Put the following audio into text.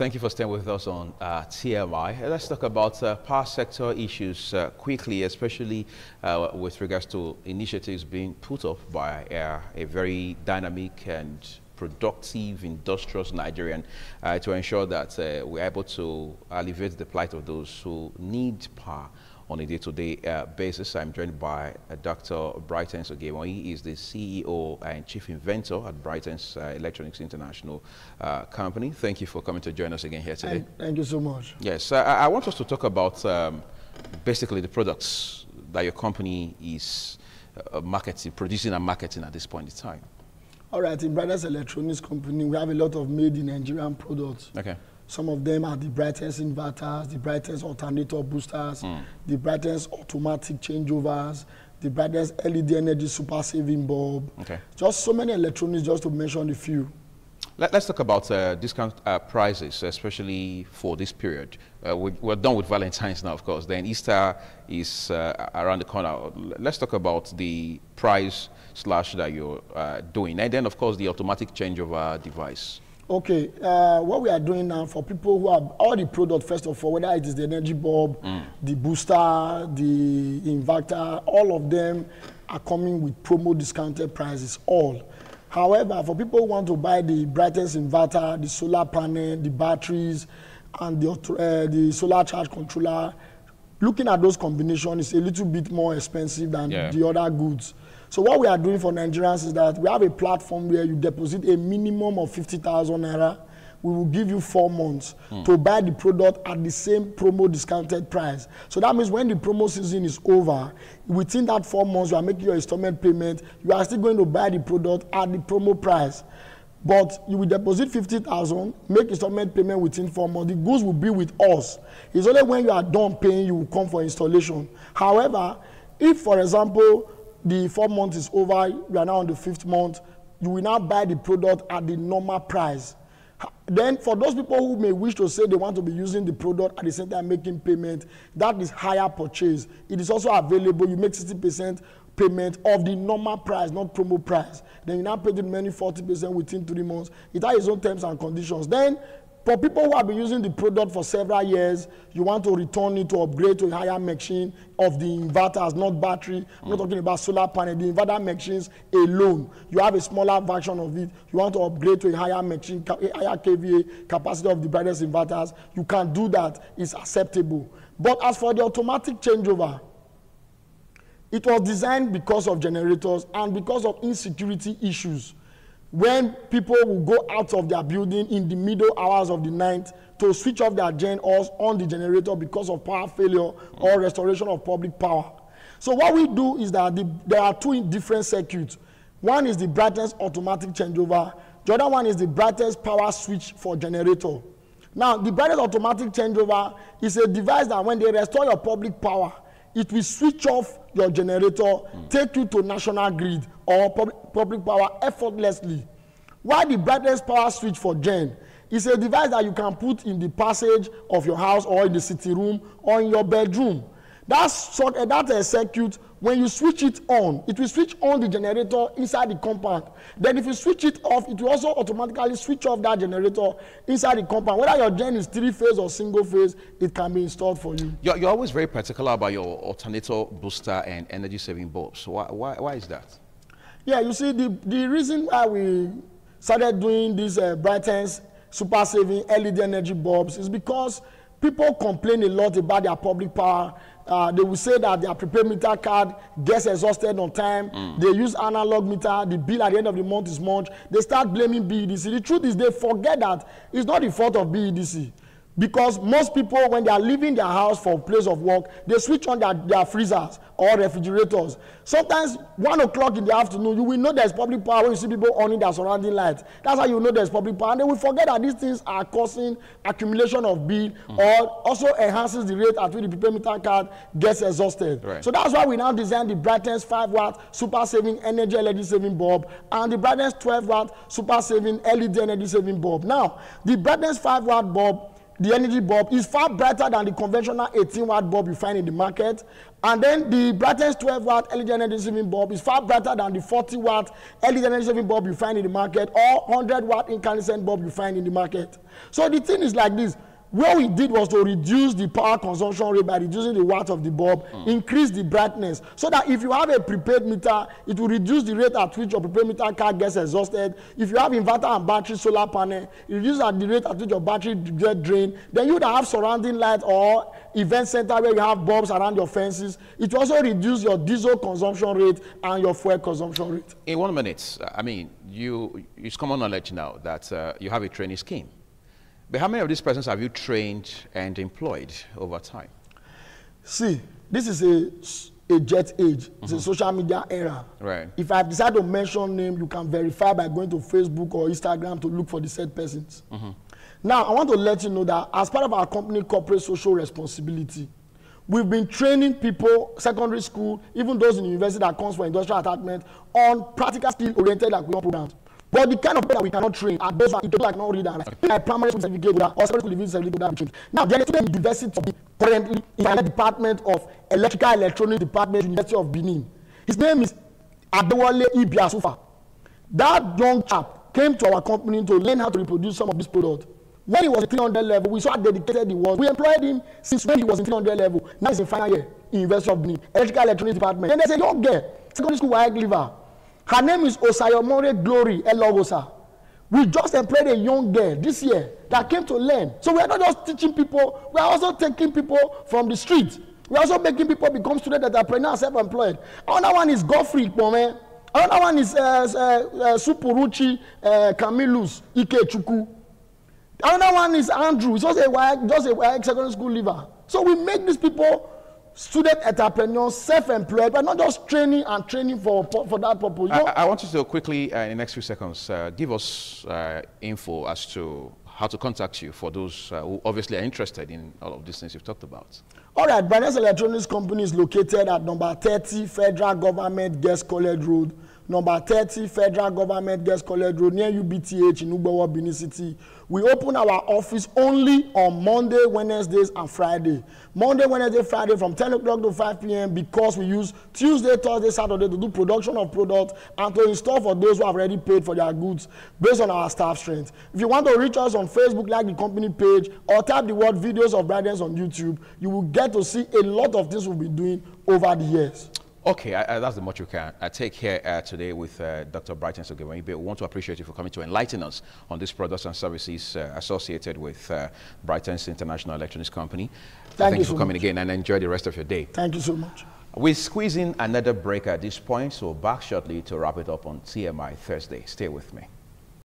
Thank you for staying with us on TMI. Let's talk about power sector issues quickly, especially with regards to initiatives being put up by a very dynamic and productive, industrious Nigerian to ensure that we're able to alleviate the plight of those who need power on a day-to-day basis. I'm joined by Dr. Brightens Ogemo. He is the CEO and Chief Inventor at Brightens Electronics International Company. Thank you for coming to join us again here today. Thank you so much. Yes, I want us to talk about basically the products that your company is producing and marketing at this point in time. All right, in Brightens Electronics Company, we have a lot of made in Nigerian products. Okay. Some of them are the Brightens inverters, the Brightens alternator boosters, the Brightens automatic changeovers, the Brightens LED energy super saving bulb. Okay. Just so many electronics, just to mention a few. Let's talk about discount prices, especially for this period. We're done with Valentine's now, of course. Then Easter is around the corner. Let's talk about the price slash that you're doing. And then, of course, the automatic changeover device. Okay, what we are doing now for people who have all the product, first of all, whether it is the energy bulb, the booster, the inverter, all of them are coming with promo discounted prices, all. However, for people who want to buy the Brightens inverter, the solar panel, the batteries, and the solar charge controller, looking at those combinations is a little bit more expensive than the other goods. So what we are doing for Nigerians is that we have a platform where you deposit a minimum of 50,000 naira. We will give you 4 months to buy the product at the same promo discounted price. So that means when the promo season is over, within that 4 months, you are making your installment payment. You are still going to buy the product at the promo price. But you will deposit 50,000, make installment payment within 4 months. The goods will be with us. It's only when you are done paying, you will come for installation. However, if, for example, the 4 months is over, you are now on the 5th month, you will now buy the product at the normal price. Then for those people who may wish to say they want to be using the product at the same time making payment, that is higher purchase. It is also available. You make 60% payment of the normal price, not promo price. Then you now pay the remaining 40% within 3 months. It has its own terms and conditions. Then for people who have been using the product for several years, you want to return it to upgrade to a higher machine of the inverters, not battery. I'm not talking about solar panel. The inverter machines alone, you have a smaller version of it. You want to upgrade to a higher machine, a higher kVA capacity of the brightest inverters. You can do that. It's acceptable. But as for the automatic changeover, it was designed because of generators and because of insecurity issues. When people will go out of their building in the middle hours of the night to switch off their gen or on the generator because of power failure or restoration of public power. So what we do is that there are two different circuits. One is the Brightens automatic changeover. The other one is the Brightens power switch for generator. Now, the Brightens automatic changeover is a device that when they restore your public power, it will switch off your generator, take you to national grid or public power effortlessly. While the Brightens power switch for gen is a device that you can put in the passage of your house or in the sitting room or in your bedroom. That's a circuit. When you switch it on, it will switch on the generator inside the compound. Then if you switch it off, it will also automatically switch off that generator inside the compound. Whether your gen is 3-phase or single phase, it can be installed for you. You're always very particular about your alternator booster and energy saving bulbs. Why is that? Yeah, you see, the reason why we started doing these Brightens super saving LED energy bulbs is because people complain a lot about their public power. They will say that their prepaid meter card gets exhausted on time. They use analog meter. The bill at the end of the month is much. They start blaming BEDC. The truth is they forget that it's not the fault of BEDC. Because most people, when they are leaving their house for a place of work, they switch on their freezers or refrigerators. Sometimes 1 o'clock in the afternoon, you will know there's public power when you see people on their surrounding lights. That's how you know there's public power. And they will forget that these things are causing accumulation of bill or also enhances the rate at which the prepaid meter card gets exhausted. Right. So that's why we now designed the Brightens 5-watt super saving energy LED saving bulb and the Brightens 12-watt super saving LED energy saving bulb. Now, the Brightens 5-watt bulb the energy bulb, is far brighter than the conventional 18-watt bulb you find in the market. And then the brightest 12-watt LED energy saving bulb is far brighter than the 40-watt LED energy saving bulb you find in the market, or 100-watt incandescent bulb you find in the market. So the thing is like this. What we did was to reduce the power consumption rate by reducing the watt of the bulb, increase the brightness, so that if you have a prepaid meter, it will reduce the rate at which your prepaid meter card gets exhausted. If you have inverter and battery solar panel, it reduces at the rate at which your battery get drained. Then you would have surrounding light or event center where you have bulbs around your fences. It will also reduce your diesel consumption rate and your fuel consumption rate. In 1 minute, I mean, it's common knowledge now that you have a training scheme. But how many of these persons have you trained and employed over time? See, this is a jet age. It's a social media era. Right. If I decide to mention name, you can verify by going to Facebook or Instagram to look for the said persons. Now, I want to let you know that as part of our company corporate social responsibility, we've been training people, secondary school, even those in university that comes for industrial attachment, on practical skill-oriented acquisition programs. But the kind of people that we cannot train are those that cannot read and write. Like primary school certificate holder or secondary school living certificate holder. Now, there is a university currently in the department of electrical electronics department, University of Benin. His name is Adewale Ibiasufa. That young chap came to our company to learn how to reproduce some of this product. When he was in 300 level, we saw how dedicated he was. We employed him since when he was in 300 level. Now he's in final year in University of Benin, electrical electronics department. Then there's a young girl, secondary school white liver. Her name is Osayomore Glory Elogosa. We just employed a young girl this year that came to learn. So we are not just teaching people, we are also taking people from the street. We are also making people become student entrepreneurs, self-employed. Another one is Godfrey Pome. Another one is Supuruchi Camillus Ikechukwu. Another one is Andrew. He's just a secondary school leaver. So we make these people student entrepreneurs, self-employed, but not just training and training for that purpose. I want you to quickly, in the next few seconds, give us info as to how to contact you for those who obviously are interested in all of these things you've talked about. All right, Brightness Electronics Company is located at number 30 Federal Government Guest College Road, number 30 Federal Government Guest College Road near UBTH in Ugbowo, Benin City. We open our office only on Monday, Wednesdays, and Friday. Monday, Wednesday, Friday from 10 o'clock to 5 p.m. because we use Tuesday, Thursday, Saturday to do production of products and to install for those who have already paid for their goods based on our staff strength. If you want to reach us on Facebook, like the company page, or type the word videos of Brightness on YouTube, you will get to see a lot of things we'll be doing over the years. Okay, that's the much you can. I take here today with Dr. Brightness Ogebonyibe. We want to appreciate you for coming to enlighten us on these products and services associated with Brightness International Electronics Company. Thank you for coming again, and enjoy the rest of your day. Thank you so much. We're squeezing another break at this point, so back shortly to wrap it up on TMI Thursday. Stay with me.